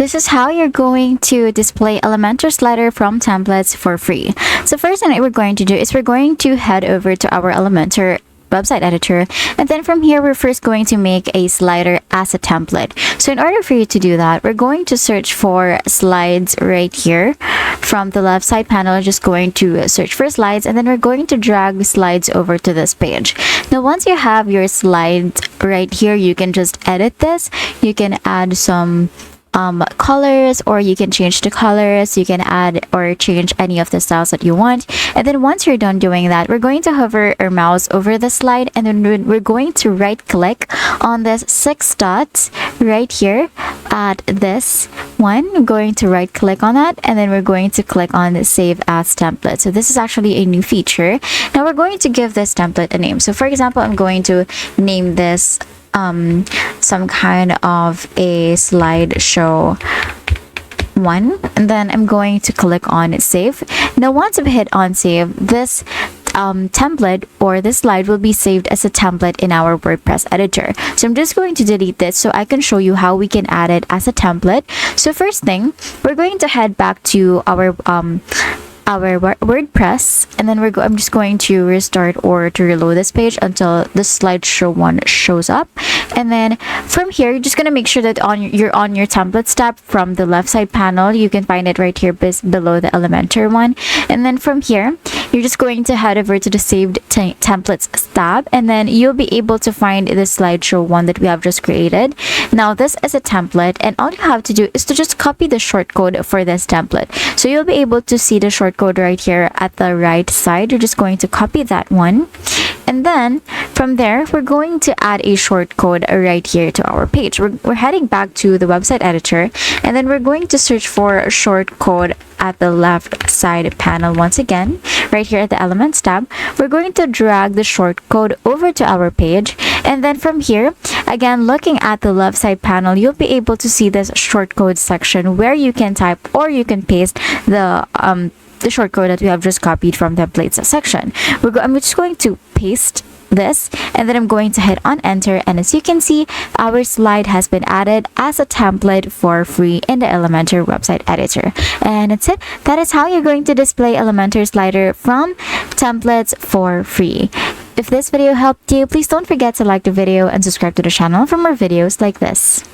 This is how you're going to display Elementor slider from templates for free. So first thing that we're going to do is we're going to head over to our Elementor website editor, and then from here we're first going to make a slider as a template. So in order for you to do that, we're going to search for slides right here. From the left side panel, just going to search for slides, and then we're going to drag slides over to this page. Now once you have your slides right here, you can just edit this. You can add some colors, or you can change the colors. You can add or change any of the styles that you want. And then once you're done doing that, we're going to hover our mouse over the slide, and then we're going to right click on this 6 dots right here at this one. I'm going to right click on that, and then we're going to click on save as template. So this is actually a new feature. Now we're going to give this template a name. So for example, I'm going to name this some kind of a slideshow 1, and then I'm going to click on save. Now once I've hit on save, this template or this slide will be saved as a template in our WordPress editor. So I'm just going to delete this so I can show you how we can add it as a template. So first thing, we're going to head back to our WordPress, and then I'm just going to restart or to reload this page until the slideshow 1 shows up. And then from here, you're just going to make sure that you're on your templates tab from the left side panel. You can find it right here below the Elementor one. And then from here, you're just going to head over to the saved templates tab, and then you'll be able to find the slideshow 1 that we have just created. Now this is a template, and all you have to do is to just copy the shortcode for this template. So you'll be able to see the shortcode right here at the right side. You're just going to copy that one, and then from there we're going to add a shortcode right here to our page. We're heading back to the website editor, and then we're going to search for a shortcode at the left side panel. Once again, right here at the Elements tab, we're going to drag the shortcode over to our page, and then from here, again, looking at the left side panel, you'll be able to see this shortcode section where you can type or you can paste the shortcode that we have just copied from the templates section. I'm just going to paste this, and then I'm going to hit on enter, and as you can see, our slide has been added as a template for free in the Elementor website editor. And that's it. That is how you're going to display Elementor slider from templates for free. If this video helped you, please don't forget to like the video and subscribe to the channel for more videos like this.